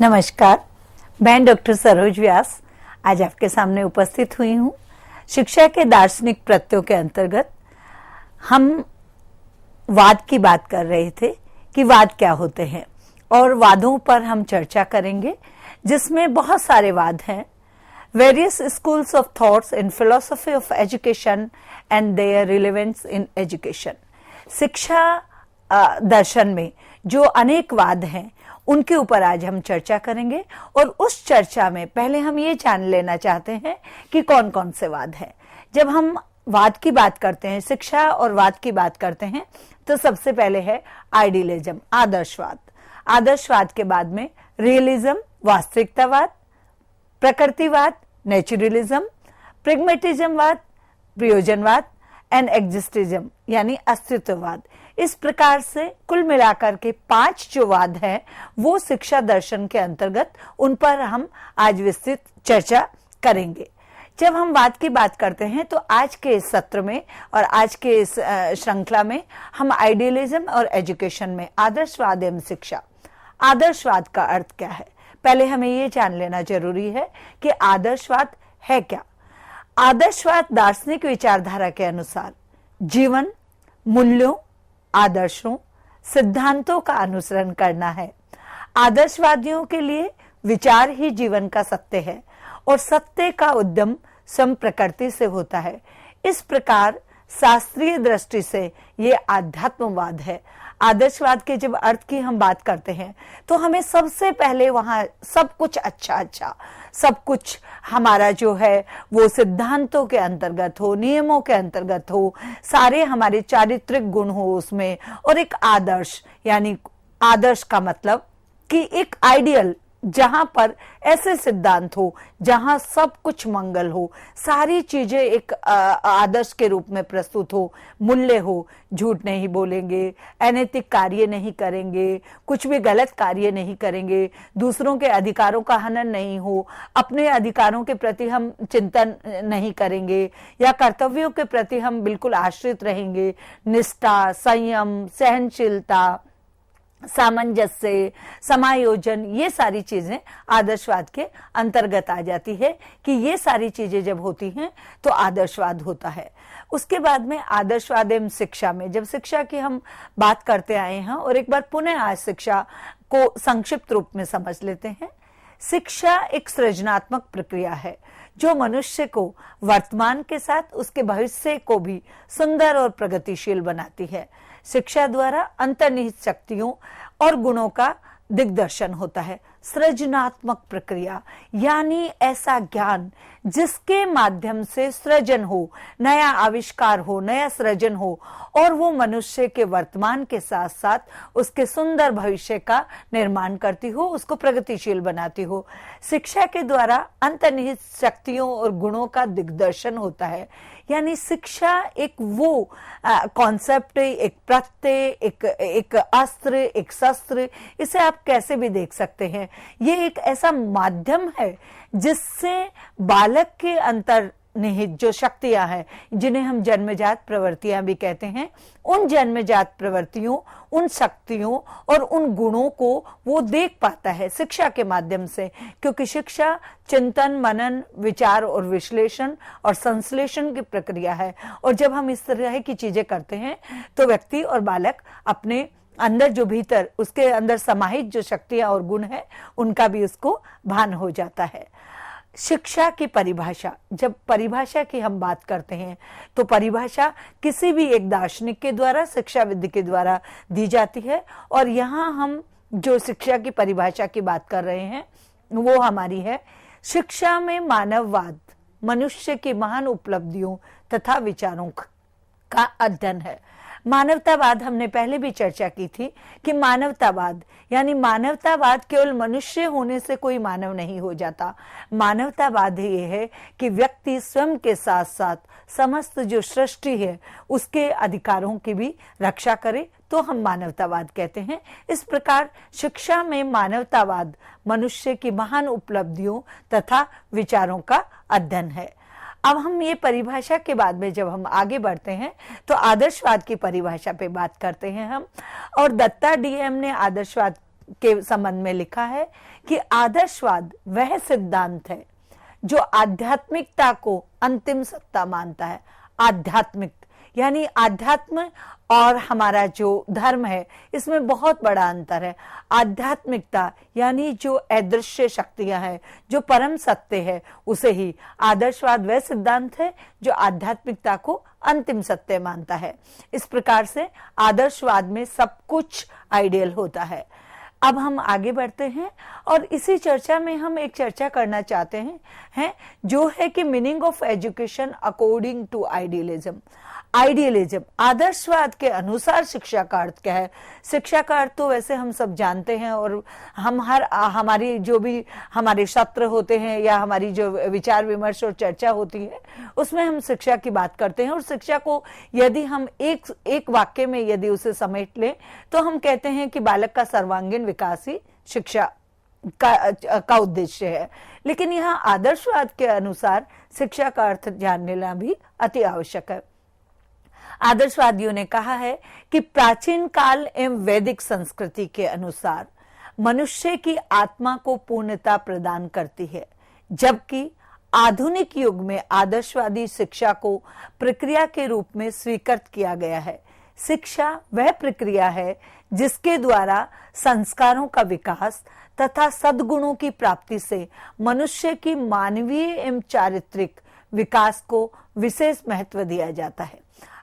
नमस्कार, मैं डॉक्टर सरोज व्यास आज आपके सामने उपस्थित हुई हूँ। शिक्षा के दार्शनिक प्रत्ययों के अंतर्गत हम वाद की बात कर रहे थे कि वाद क्या होते हैं और वादों पर हम चर्चा करेंगे, जिसमें बहुत सारे वाद हैं। Various schools of thoughts in philosophy of education and their relevance in education. शिक्षा दर्शन में जो अनेक वाद हैं उनके ऊपर आज हम चर्चा करेंगे और उस चर्चा में पहले हम ये जान लेना चाहते हैं कि कौन कौन से वाद हैं। जब हम वाद की बात करते हैं, शिक्षा और वाद की बात करते हैं, तो सबसे पहले है आइडियलिज्म, आदर्शवाद। आदर्शवाद के बाद में रियलिज्म, वास्तविकतावाद, प्रकृतिवाद, नेचुरलिज्म, प्रेगमेटिज्मवाद, प्रयोजनवाद एंड एग्जिस्टिज्म यानी अस्तित्ववाद। इस प्रकार से कुल मिलाकर के 5 जो वाद हैं वो शिक्षा दर्शन के अंतर्गत, उन पर हम आज विस्तृत चर्चा करेंगे। जब हम वाद की बात करते हैं तो आज के इस सत्र में और आज के इस श्रृंखला में हम आइडियलिज्म और एजुकेशन में आदर्शवाद एवं शिक्षा, आदर्शवाद का अर्थ क्या है, पहले हमें ये जान लेना जरूरी है कि आदर्शवाद है क्या। आदर्शवाद दार्शनिक विचारधारा के अनुसार जीवन, मूल्यों, आदर्शों, सिद्धांतों का अनुसरण करना है। आदर्शवादियों के लिए विचार ही जीवन का सत्य है और सत्य का उद्यम स्वयं प्रकृति से होता है। इस प्रकार शास्त्रीय दृष्टि से ये आध्यात्मवाद है। आदर्शवाद के जब अर्थ की हम बात करते हैं तो हमें सबसे पहले वहां सब कुछ अच्छा सब कुछ हमारा जो है वो सिद्धांतों के अंतर्गत हो, नियमों के अंतर्गत हो, सारे हमारे चारित्रिक गुण हो उसमें, और एक आदर्श, यानी आदर्श का मतलब कि एक आइडियल जहां पर ऐसे सिद्धांत हो जहां सब कुछ मंगल हो, सारी चीजें एक आदर्श के रूप में प्रस्तुत हो, मूल्य हो, झूठ नहीं बोलेंगे, अनैतिक कार्य नहीं करेंगे, कुछ भी गलत कार्य नहीं करेंगे, दूसरों के अधिकारों का हनन नहीं हो, अपने अधिकारों के प्रति हम चिंतन नहीं करेंगे या कर्तव्यों के प्रति हम बिल्कुल आश्रित रहेंगे, निष्ठा, संयम, सहनशीलता, सामंजस्य, समायोजन, ये सारी चीजें आदर्शवाद के अंतर्गत आ जाती है कि ये सारी चीजें जब होती हैं तो आदर्शवाद होता है। उसके बाद में आदर्शवाद एवं शिक्षा में, जब शिक्षा की हम बात करते आए हैं और एक बार पुनः आज शिक्षा को संक्षिप्त रूप में समझ लेते हैं। शिक्षा एक सृजनात्मक प्रक्रिया है जो मनुष्य को वर्तमान के साथ उसके भविष्य को भी सुंदर और प्रगतिशील बनाती है। शिक्षा द्वारा अंतर्निहित शक्तियों और गुणों का दिग्दर्शन होता है। सृजनात्मक प्रक्रिया यानी ऐसा ज्ञान जिसके माध्यम से सृजन हो, नया आविष्कार हो, नया सृजन हो और वो मनुष्य के वर्तमान के साथ साथ उसके सुंदर भविष्य का निर्माण करती हो, उसको प्रगतिशील बनाती हो। शिक्षा के द्वारा अंतर्निहित शक्तियों और गुणों का दिग्दर्शन होता है। यानी शिक्षा एक वो कॉन्सेप्ट, एक प्रत्यय, एक अस्त्र, एक शस्त्र, इसे आप कैसे भी देख सकते हैं। ये एक ऐसा माध्यम है जिससे बालक के अंतर्निहित जो शक्तियां हैं, जिन्हें हम जन्मजात प्रवृत्तियां भी कहते हैं, उन जन्मजात प्रवृत्तियों, उन शक्तियों और उन गुणों को वो देख पाता है शिक्षा के माध्यम से, क्योंकि शिक्षा चिंतन, मनन, विचार और विश्लेषण और संश्लेषण की प्रक्रिया है। और जब हम इस तरह की चीजें करते हैं तो व्यक्ति और बालक अपने अंदर जो भीतर उसके अंदर समाहित जो शक्तियां और गुण है उनका भी उसको भान हो जाता है। शिक्षा की परिभाषा, जब परिभाषा की हम बात करते हैं तो परिभाषा किसी भी एक दार्शनिक के द्वारा, शिक्षाविद के द्वारा दी जाती है। और यहाँ हम जो शिक्षा की परिभाषा की बात कर रहे हैं वो हमारी है, शिक्षा में मानववाद मनुष्य की महान उपलब्धियों तथा विचारों का अध्ययन है। मानवतावाद हमने पहले भी चर्चा की थी कि मानवतावाद यानी मानवतावाद केवल मनुष्य होने से कोई मानव नहीं हो जाता। मानवतावाद ये है कि व्यक्ति स्वयं के साथ साथ समस्त जो सृष्टि है उसके अधिकारों की भी रक्षा करे तो हम मानवतावाद कहते हैं। इस प्रकार शिक्षा में मानवतावाद मनुष्य की महान उपलब्धियों तथा विचारों का अध्ययन है। अब हम ये परिभाषा के बाद में जब हम आगे बढ़ते हैं तो आदर्शवाद की परिभाषा पे बात करते हैं हम। और दत्ता डीएम ने आदर्शवाद के संबंध में लिखा है कि आदर्शवाद वह सिद्धांत है जो आध्यात्मिकता को अंतिम सत्ता मानता है। आध्यात्मिक यानी अध्यात्म और हमारा जो धर्म है इसमें बहुत बड़ा अंतर है। आध्यात्मिकता यानी जो अदृश्य शक्तियां हैं, जो परम सत्य है, उसे ही आदर्शवाद वह सिद्धांत है जो आध्यात्मिकता को अंतिम सत्य मानता है। इस प्रकार से आदर्शवाद में सब कुछ आइडियल होता है। अब हम आगे बढ़ते हैं और इसी चर्चा में हम एक चर्चा करना चाहते हैं जो है कि meaning of education according to idealism. Idealism आदर्शवाद के अनुसार शिक्षा का अर्थ क्या है? शिक्षा का अर्थ तो वैसे हम सब जानते हैं और हम हमारी जो भी हमारे सत्र होते हैं या हमारी जो विचार विमर्श और चर्चा होती है उसमें हम शिक्षा की बात करते हैं। और शिक्षा को यदि हम एक वाक्य में यदि उसे समेट लें तो हम कहते हैं कि बालक का सर्वांगीण विकास ही शिक्षा का उद्देश्य है। लेकिन यहाँ आदर्शवाद के अनुसार शिक्षा का अर्थ जान लेना भी अति आवश्यक है। आदर्शवादियों ने कहा है कि प्राचीन काल एवं वैदिक संस्कृति के अनुसार मनुष्य की आत्मा को पूर्णता प्रदान करती है, जबकि आधुनिक युग में आदर्शवादी शिक्षा को प्रक्रिया के रूप में स्वीकृत किया गया है। शिक्षा वह प्रक्रिया है जिसके द्वारा संस्कारों का विकास तथा सद्गुणों की प्राप्ति से मनुष्य की मानवीय एवं चारित्रिक विकास को विशेष महत्व दिया जाता है।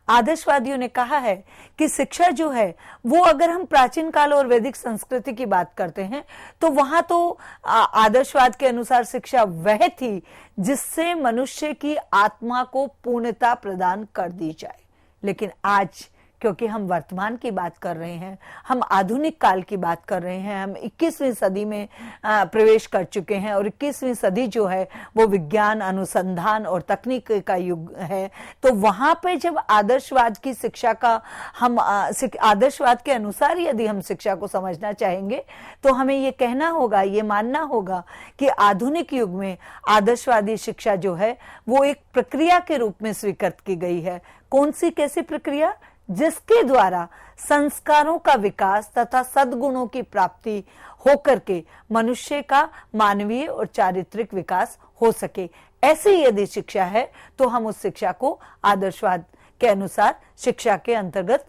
आदर्शवादियों ने कहा है कि शिक्षा जो है वो अगर हम प्राचीन काल और वैदिक संस्कृति की बात करते हैं तो वहां तो आदर्शवाद के अनुसार शिक्षा वह थी जिससे मनुष्य की आत्मा को पूर्णता प्रदान कर दी जाए। लेकिन आज क्योंकि हम वर्तमान की बात कर रहे हैं, हम आधुनिक काल की बात कर रहे हैं, हम 21वीं सदी में प्रवेश कर चुके हैं और 21वीं सदी जो है वो विज्ञान, अनुसंधान और तकनीक का युग है। तो वहां पे जब आदर्शवाद की शिक्षा का हम आदर्शवाद के अनुसार यदि हम शिक्षा को समझना चाहेंगे तो हमें ये कहना होगा, ये मानना होगा कि आधुनिक युग में आदर्शवादी शिक्षा जो है वो एक प्रक्रिया के रूप में स्वीकृत की गई है। कौन सी, कैसी प्रक्रिया? जिसके द्वारा संस्कारों का विकास तथा सद्गुणों की प्राप्ति होकर के मनुष्य का मानवीय और चारित्रिक विकास हो सके। ऐसी यदि शिक्षा है तो हम उस शिक्षा को आदर्शवाद के अनुसार शिक्षा के अंतर्गत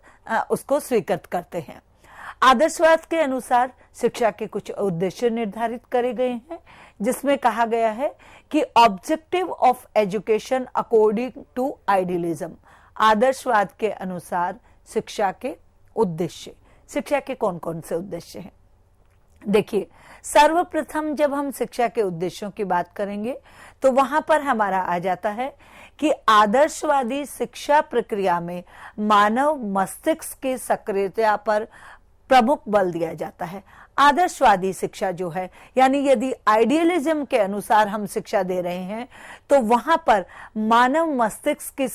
उसको स्वीकृत करते हैं। आदर्शवाद के अनुसार शिक्षा के कुछ उद्देश्य निर्धारित करे गए हैं, जिसमें कहा गया है कि objective of education according to idealism. आदर्शवाद के अनुसार शिक्षा के उद्देश्य, शिक्षा के कौन कौन से उद्देश्य हैं? देखिए, सर्वप्रथम जब हम शिक्षा के उद्देश्यों की बात करेंगे तो वहां पर हमारा आ जाता है कि आदर्शवादी शिक्षा प्रक्रिया में मानव मस्तिष्क की सक्रियता पर प्रमुख बल दिया जाता है। आदर्शवादी शिक्षा जो है यानी यदि आइडियलिज्म के अनुसार हम शिक्षा दे रहे हैं तो वहां पर मानव मस्तिष्क की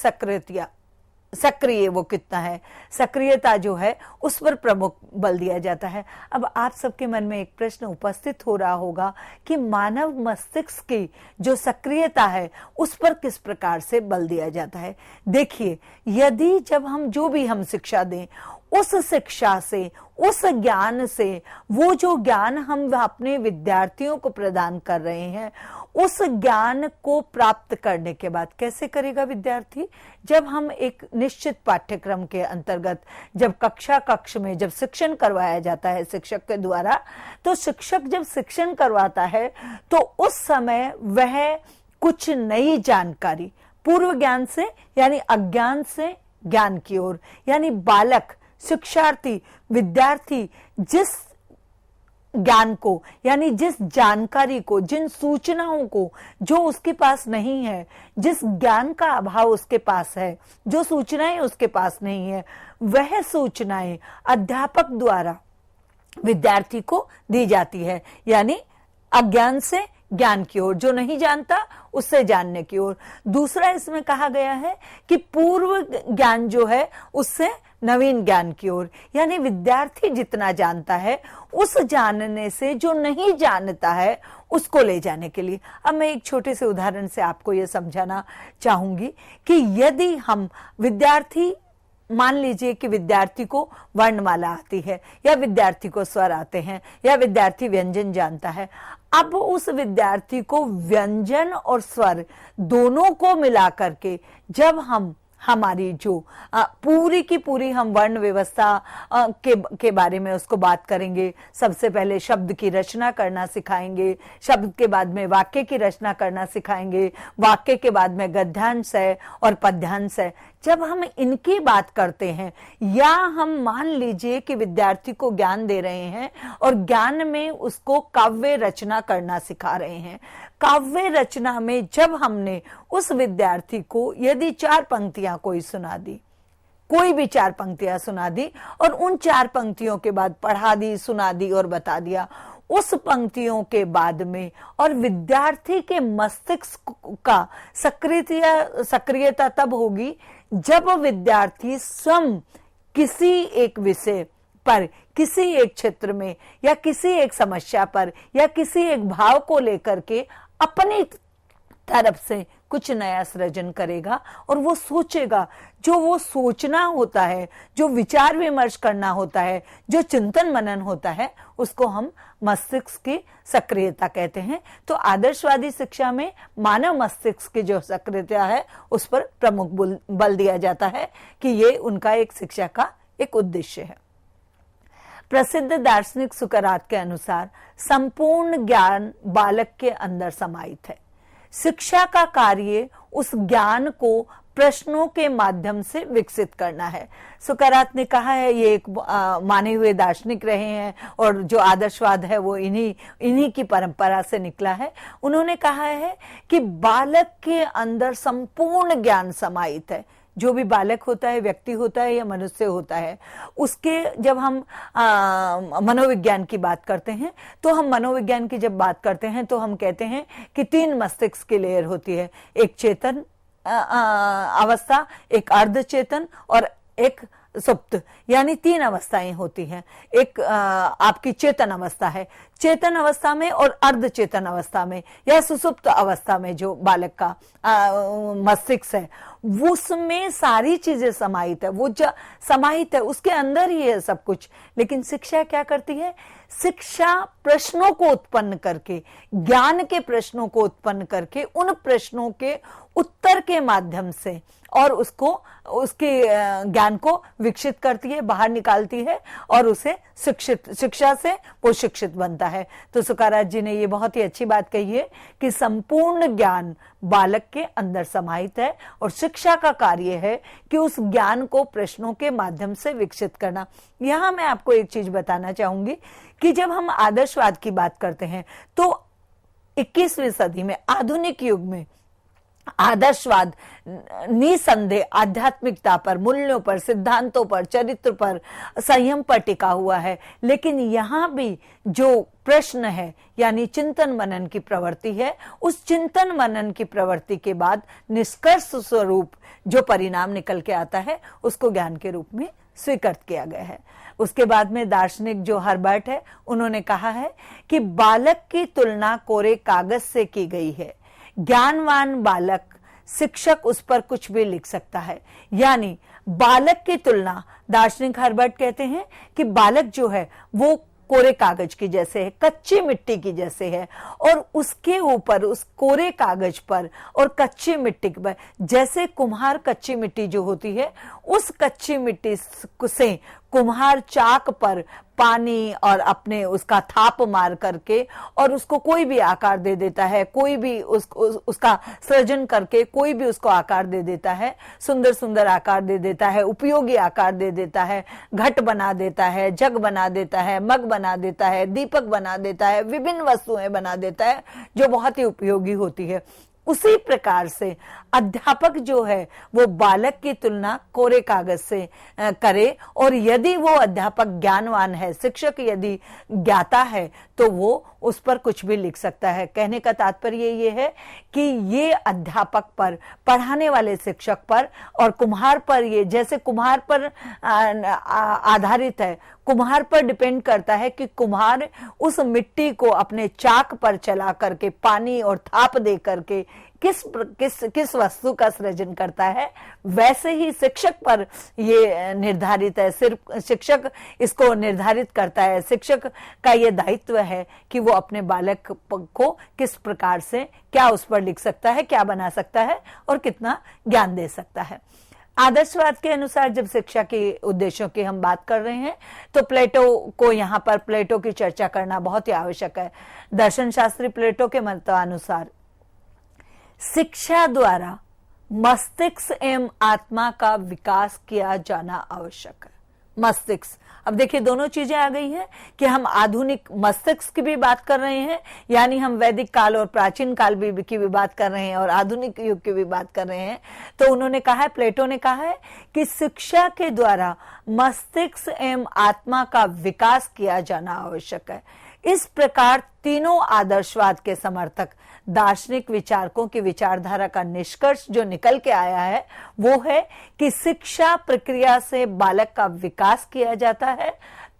सक्रिय वो कितना है, सक्रियता जो है उस पर प्रमुख बल दिया जाता है। अब आप सबके मन में एक प्रश्न उपस्थित हो रहा होगा कि मानव मस्तिष्क की जो सक्रियता है उस पर किस प्रकार से बल दिया जाता है। देखिए, यदि जब हम जो भी हम शिक्षा दें उस शिक्षा से, उस ज्ञान से, वो जो ज्ञान हम अपने विद्यार्थियों को प्रदान कर रहे हैं उस ज्ञान को प्राप्त करने के बाद कैसे करेगा विद्यार्थी? जब हम एक निश्चित पाठ्यक्रम के अंतर्गत जब कक्ष में जब शिक्षण करवाया जाता है शिक्षक के द्वारा, तो शिक्षक जब शिक्षण करवाता है तो उस समय वह कुछ नई जानकारी पूर्व ज्ञान से यानी अज्ञान से ज्ञान की ओर, यानी बालक, शिक्षार्थी, विद्यार्थी जिस ज्ञान को यानी जिस जानकारी को, जिन सूचनाओं को जो उसके पास नहीं है, जिस ज्ञान का अभाव उसके पास है, जो सूचनाएं उसके पास नहीं है, वह सूचनाएं अध्यापक द्वारा विद्यार्थी को दी जाती है। यानी अज्ञान से ज्ञान की ओर, जो नहीं जानता उससे जानने की ओर। दूसरा इसमें कहा गया है कि पूर्व ज्ञान जो है उससे नवीन ज्ञान की ओर, यानी विद्यार्थी जितना जानता है उस जानने से जो नहीं जानता है उसको ले जाने के लिए। अब मैं एक छोटे से उदाहरण से आपको यह समझाना चाहूंगी कि यदि हम विद्यार्थी मान लीजिए कि विद्यार्थी को वर्णमाला आती है, या विद्यार्थी को स्वर आते हैं, या विद्यार्थी व्यंजन जानता है। अब उस विद्यार्थी को व्यंजन और स्वर दोनों को मिला करके जब हम हमारी जो पूरी की पूरी हम वर्ण व्यवस्था के बारे में उसको बात करेंगे। सबसे पहले शब्द की रचना करना सिखाएंगे, शब्द के बाद में वाक्य की रचना करना सिखाएंगे, वाक्य के बाद में गद्यांश है और पद्यांश है। जब हम इनकी बात करते हैं, या हम मान लीजिए कि विद्यार्थी को ज्ञान दे रहे हैं और ज्ञान में उसको काव्य रचना करना सिखा रहे हैं, काव्य रचना में जब हमने उस विद्यार्थी को यदि 4 पंक्तियां कोई सुना दी, कोई भी 4 पंक्तियां सुना दी और उन 4 पंक्तियों के बाद पढ़ा दी, सुना दी और बता दिया, उस पंक्तियों के बाद में और विद्यार्थी के मस्तिष्क का सक्रियता तब होगी जब विद्यार्थी स्वयं किसी एक विषय पर, किसी एक क्षेत्र में, या किसी एक समस्या पर, या किसी एक भाव को लेकर के अपनी तरफ से कुछ नया सृजन करेगा और वो सोचेगा। जो वो सोचना होता है, जो विचार विमर्श करना होता है, जो चिंतन मनन होता है, उसको हम मस्तिष्क की सक्रियता कहते हैं। तो आदर्शवादी शिक्षा में मानव मस्तिष्क की जो सक्रियता है उस पर प्रमुख बल दिया जाता है कि ये उनका एक शिक्षा का एक उद्देश्य है। प्रसिद्ध दार्शनिक सुकरात के अनुसार संपूर्ण ज्ञान बालक के अंदर समाहित है। शिक्षा का कार्य उस ज्ञान को प्रश्नों के माध्यम से विकसित करना है। सुकरात ने कहा है, ये एक माने हुए दार्शनिक रहे हैं और जो आदर्शवाद है वो इन्हीं की परंपरा से निकला है। उन्होंने कहा है कि बालक के अंदर संपूर्ण ज्ञान समाहित है। जो भी बालक होता है, व्यक्ति होता है या मनुष्य होता है, उसके जब हम मनोविज्ञान की बात करते हैं तो हम मनोविज्ञान की जब बात करते हैं तो हम कहते हैं कि 3 मस्तिष्क की लेयर होती है, एक चेतन अवस्था, एक अर्धचेतन और एक सुप्त, यानी 3 अवस्थाएं होती हैं। एक आपकी चेतन अवस्था है, चेतन अवस्था में और अर्धचेतन अवस्था में या सुसुप्त अवस्था में जो बालक का मस्तिष्क है उसमें सारी चीजें समाहित है, वो समाहित है, उसके अंदर ही है सब कुछ। लेकिन शिक्षा क्या करती है? शिक्षा प्रश्नों को उत्पन्न करके, ज्ञान के प्रश्नों को उत्पन्न करके, उन प्रश्नों के उत्तर के माध्यम से और उसके ज्ञान को विकसित करती है, बाहर निकालती है और उसे शिक्षा से वो शिक्षित बनता है। तो सुकरात जी ने ये बहुत ही अच्छी बात कही है कि संपूर्ण ज्ञान बालक के अंदर समाहित है और शिक्षा का कार्य है कि उस ज्ञान को प्रश्नों के माध्यम से विकसित करना। यहां मैं आपको एक चीज बताना चाहूंगी कि जब हम आदर्शवाद की बात करते हैं तो 21वीं सदी में, आधुनिक युग में आदर्शवाद निसंदेह आध्यात्मिकता पर, मूल्यों पर, सिद्धांतों पर, चरित्र पर, संयम पर टिका हुआ है। लेकिन यहां भी जो प्रश्न है यानी चिंतन मनन की प्रवृत्ति है, उस चिंतन मनन की प्रवृत्ति के बाद निष्कर्ष स्वरूप जो परिणाम निकल के आता है उसको ज्ञान के रूप में स्वीकृत किया गया है। उसके बाद में दार्शनिक जो हर्बर्ट है, उन्होंने कहा है कि बालक की तुलना कोरे कागज से की गई है। ज्ञानवान बालक, शिक्षक उस पर कुछ भी लिख सकता है। यानी बालक की तुलना, दार्शनिक हर्बर्ट कहते हैं कि बालक जो है वो कोरे कागज की जैसे है, कच्ची मिट्टी की जैसे है, और उसके ऊपर, उस कोरे कागज पर और कच्ची मिट्टी पर, जैसे कुम्हार कच्ची मिट्टी जो होती है, उस कच्ची मिट्टी से कुम्हार चाक पर पानी और अपने उसका थाप मार करके और उसको कोई भी आकार दे देता है, कोई भी उसका सृजन करके कोई भी उसको आकार दे देता है, सुंदर सुंदर आकार दे देता है, उपयोगी आकार दे देता है, घट बना देता है, जग बना देता है, मग बना देता है, दीपक बना देता है, विभिन्न वस्तुएं बना देता है जो बहुत ही उपयोगी होती है। उसी प्रकार से अध्यापक जो है वो बालक की तुलना कोरे कागज से करे, और यदि वो अध्यापक ज्ञानवान है, शिक्षक यदि ज्ञाता है, तो वो उस पर कुछ भी लिख सकता है। कहने का तात्पर्य ये है कि ये अध्यापक पर, पढ़ाने वाले शिक्षक पर और कुम्हार पर, ये जैसे कुम्हार पर आधारित है, कुम्हार पर डिपेंड करता है कि कुम्हार उस मिट्टी को अपने चाक पर चला करके, पानी और थाप दे करके किस वस्तु का सृजन करता है, वैसे ही शिक्षक पर ये निर्धारित है। सिर्फ शिक्षक इसको निर्धारित करता है। शिक्षक का ये दायित्व है कि वो अपने बालक को किस प्रकार से क्या उस पर लिख सकता है, क्या बना सकता है और कितना ज्ञान दे सकता है। आदर्शवाद के अनुसार जब शिक्षा के उद्देश्यों की हम बात कर रहे हैं तो प्लेटो की चर्चा करना बहुत ही आवश्यक है। दर्शन शास्त्री प्लेटो के मतानुसार शिक्षा द्वारा मस्तिष्क एवं आत्मा का विकास किया जाना आवश्यक है। मस्तिष्क, अब देखिए दोनों चीजें आ गई हैं कि हम आधुनिक मस्तिष्क की भी बात कर रहे हैं, यानी हम वैदिक काल और प्राचीन काल की भी बात कर रहे हैं और आधुनिक युग की भी बात कर रहे हैं। तो उन्होंने कहा है, प्लेटो ने कहा है कि शिक्षा के द्वारा मस्तिष्क एवं आत्मा का विकास किया जाना आवश्यक है। इस प्रकार तीनों आदर्शवाद के समर्थक दार्शनिक विचारकों की विचारधारा का निष्कर्ष जो निकल के आया है वो है कि शिक्षा प्रक्रिया से बालक का विकास किया जाता है।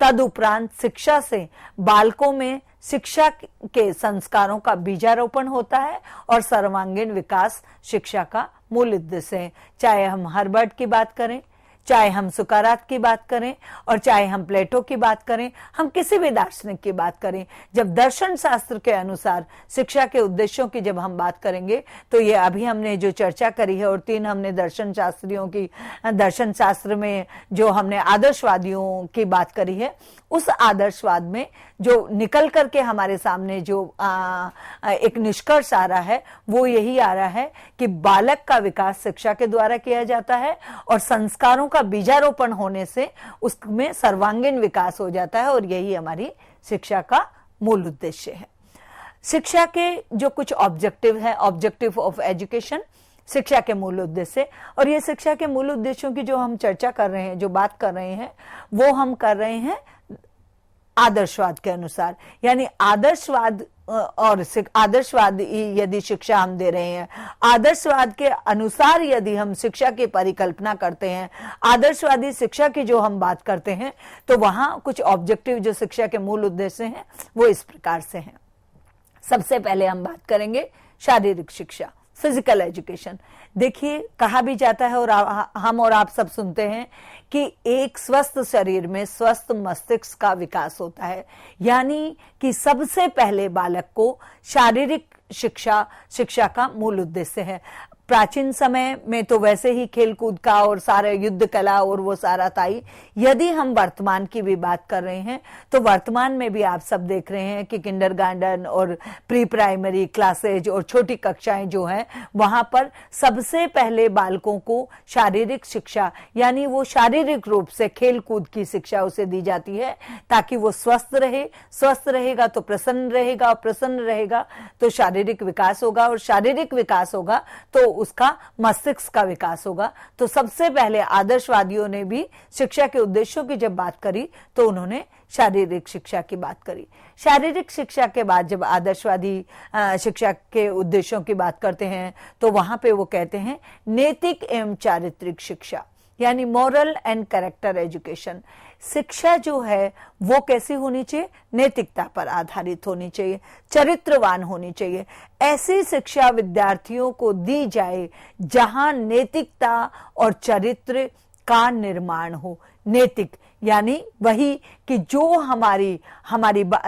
तदुपरांत शिक्षा से बालकों में शिक्षा के संस्कारों का बीजारोपण होता है और सर्वांगीण विकास शिक्षा का मूल उद्देश्य है। चाहे हम हर्बर्ट की बात करें, चाहे हम सुकारात की बात करें और चाहे हम प्लेटो की बात करें, हम किसी भी दार्शनिक की बात करें, जब दर्शन शास्त्र के अनुसार शिक्षा के उद्देश्यों की जब हम बात करेंगे तो ये अभी हमने जो चर्चा करी है और 3 हमने दर्शन शास्त्रियों की, दर्शन शास्त्र में जो हमने आदर्शवादियों की बात करी है, उस आदर्शवाद में जो निकल करके हमारे सामने जो एक निष्कर्ष आ रहा है वो यही आ रहा है कि बालक का विकास शिक्षा के द्वारा किया जाता है और संस्कारों का बीजारोपण होने से उसमें सर्वांगीण विकास हो जाता है और यही हमारी शिक्षा का मूल उद्देश्य है। शिक्षा के जो कुछ ऑब्जेक्टिव है, ऑब्जेक्टिव ऑफ एजुकेशन, शिक्षा के मूल उद्देश्य, और ये शिक्षा के मूल उद्देश्यों की जो हम चर्चा कर रहे हैं, जो बात कर रहे हैं, वो हम कर रहे हैं आदर्शवाद के अनुसार। यानी आदर्शवाद और आदर्शवाद यदि शिक्षा हम दे रहे हैं, आदर्शवाद के अनुसार यदि हम शिक्षा की परिकल्पना करते हैं, आदर्शवादी शिक्षा की जो हम बात करते हैं, तो वहां कुछ ऑब्जेक्टिव जो शिक्षा के मूल उद्देश्य हैं वो इस प्रकार से हैं। सबसे पहले हम बात करेंगे शारीरिक शिक्षा, फिजिकल एजुकेशन। देखिए, कहा भी जाता है और हम और आप सब सुनते हैं कि एक स्वस्थ शरीर में स्वस्थ मस्तिष्क का विकास होता है। यानी कि सबसे पहले बालक को शारीरिक शिक्षा का मूल उद्देश्य है। प्राचीन समय में तो वैसे ही खेल कूद का और सारे युद्ध कला और वो सारा था ही। यदि हम वर्तमान की भी बात कर रहे हैं तो वर्तमान में भी आप सब देख रहे हैं कि किंडरगार्टन और प्री प्राइमरी क्लासेज और छोटी कक्षाएं जो हैं वहां पर सबसे पहले बालकों को शारीरिक शिक्षा, यानी वो शारीरिक रूप से खेल कूद की शिक्षा उसे दी जाती है ताकि वो स्वस्थ रहे। स्वस्थ रहेगा तो प्रसन्न रहेगा और प्रसन्न रहेगा तो शारीरिक विकास होगा और शारीरिक विकास होगा तो उसका मस्तिष्क का विकास होगा। तो सबसे पहले आदर्शवादियों ने भी शिक्षा के उद्देश्यों की जब बात करी तो उन्होंने शारीरिक शिक्षा की बात करी। शारीरिक शिक्षा के बाद जब आदर्शवादी शिक्षा के उद्देश्यों की बात करते हैं तो वहां पे वो कहते हैं नैतिक एवं चारित्रिक शिक्षा, यानी मॉरल एंड कैरेक्टर एजुकेशन। शिक्षा जो है वो कैसी होनी चाहिए? नैतिकता पर आधारित होनी चाहिए, चरित्रवान होनी चाहिए। ऐसी शिक्षा विद्यार्थियों को दी जाए जहां नैतिकता और चरित्र का निर्माण हो। नैतिक यानी वही कि जो हमारी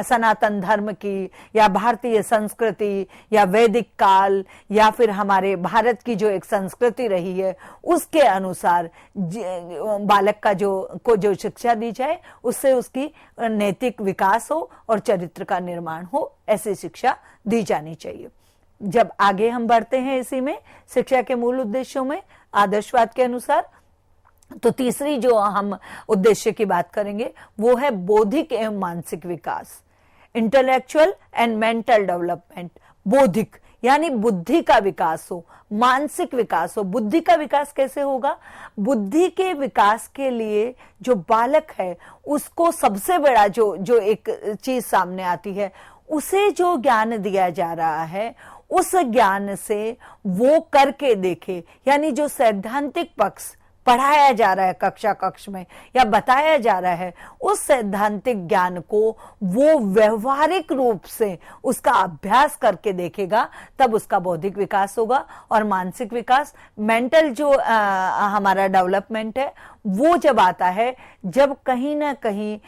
सनातन धर्म की या भारतीय संस्कृति या वैदिक काल या फिर हमारे भारत की जो एक संस्कृति रही है उसके अनुसार बालक का जो शिक्षा दी जाए उससे उसकी नैतिक विकास हो और चरित्र का निर्माण हो, ऐसी शिक्षा दी जानी चाहिए। जब आगे हम बढ़ते हैं इसी में शिक्षा के मूल उद्देश्यों में आदर्शवाद के अनुसार, तो तीसरी जो हम उद्देश्य की बात करेंगे वो है बौद्धिक एवं मानसिक विकास, इंटेलेक्चुअल एंड मेंटल डेवलपमेंट। बौद्धिक यानी बुद्धि का विकास हो, मानसिक विकास हो। बुद्धि का विकास कैसे होगा? बुद्धि के विकास के लिए जो बालक है उसको सबसे बड़ा जो एक चीज सामने आती है, उसे जो ज्ञान दिया जा रहा है उस ज्ञान से वो करके देखे, यानी जो सैद्धांतिक पढ़ाया जा रहा है कक्षा कक्ष में या बताया जा रहा है, उस सैद्धांतिक ज्ञान को वो व्यवहारिक रूप से उसका अभ्यास करके देखेगा, तब उसका बौद्धिक विकास होगा। और मानसिक विकास, मेंटल जो हमारा डेवलपमेंट है, वो जब आता है जब कहीं ना कहीं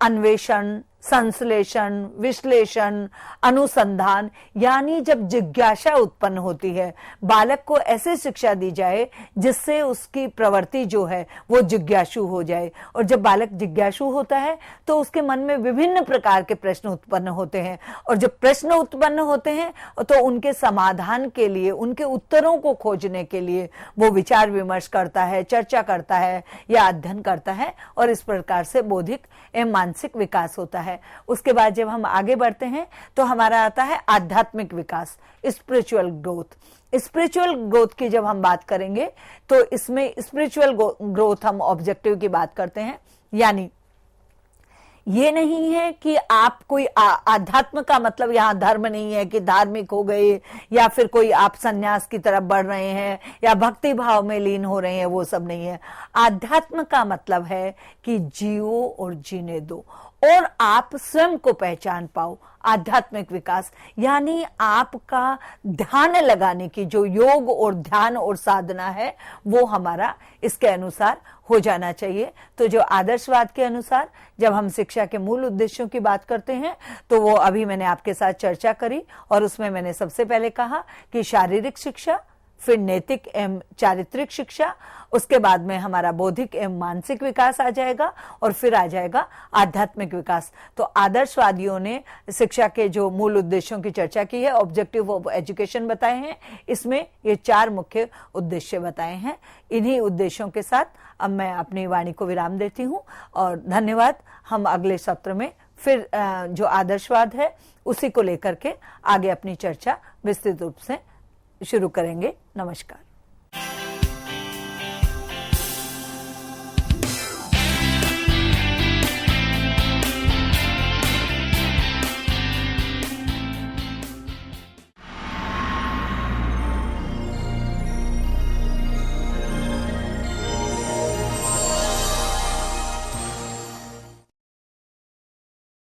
अन्वेषण, संश्लेषण, विश्लेषण, अनुसंधान, यानी जब जिज्ञासा उत्पन्न होती है, बालक को ऐसे शिक्षा दी जाए जिससे उसकी प्रवृत्ति जो है वो जिज्ञासु हो जाए। और जब बालक जिज्ञासु होता है तो उसके मन में विभिन्न प्रकार के प्रश्न उत्पन्न होते हैं, और जब प्रश्न उत्पन्न होते हैं तो उनके समाधान के लिए, उनके उत्तरों को खोजने के लिए वो विचार विमर्श करता है, चर्चा करता है या अध्ययन करता है, और इस प्रकार से बौद्धिक एवं मानसिक विकास होता है। उसके बाद जब हम आगे बढ़ते हैं तो हमारा आता है आध्यात्मिक विकास, स्पिरिचुअल ग्रोथ। स्पिरिचुअल ग्रोथ की जब हम बात करेंगे तो इसमें स्पिरिचुअल ग्रोथ हम ऑब्जेक्टिव की बात करते हैं, यानी ये नहीं है कि आप कोई आध्यात्म का मतलब यहां धर्म नहीं है कि धार्मिक हो गए या फिर कोई आप सन्यास की तरफ बढ़ रहे हैं या भक्ति भाव में लीन हो रहे हैं, वो सब नहीं है। आध्यात्म का मतलब है कि जियो और जीने दो और आप स्वयं को पहचान पाओ। आध्यात्मिक विकास यानी आपका ध्यान लगाने की जो योग और ध्यान और साधना है वो हमारा इसके अनुसार हो जाना चाहिए। तो जो आदर्शवाद के अनुसार जब हम शिक्षा के मूल उद्देश्यों की बात करते हैं तो वो अभी मैंने आपके साथ चर्चा करी, और उसमें मैंने सबसे पहले कहा कि शारीरिक शिक्षा, फिर नैतिक एवं चारित्रिक शिक्षा, उसके बाद में हमारा बौद्धिक एवं मानसिक विकास आ जाएगा, और फिर आ जाएगा आध्यात्मिक विकास। तो आदर्शवादियों ने शिक्षा के जो मूल उद्देश्यों की चर्चा की है, ऑब्जेक्टिव ऑफ एजुकेशन बताए हैं, इसमें ये 4 मुख्य उद्देश्य बताए हैं। इन्हीं उद्देश्यों के साथ अब मैं अपनी वाणी को विराम देती हूं, और धन्यवाद। हम अगले सत्र में फिर जो आदर्शवाद है उसी को लेकर के आगे अपनी चर्चा विस्तृत रूप से शुरू करेंगे। नमस्कार।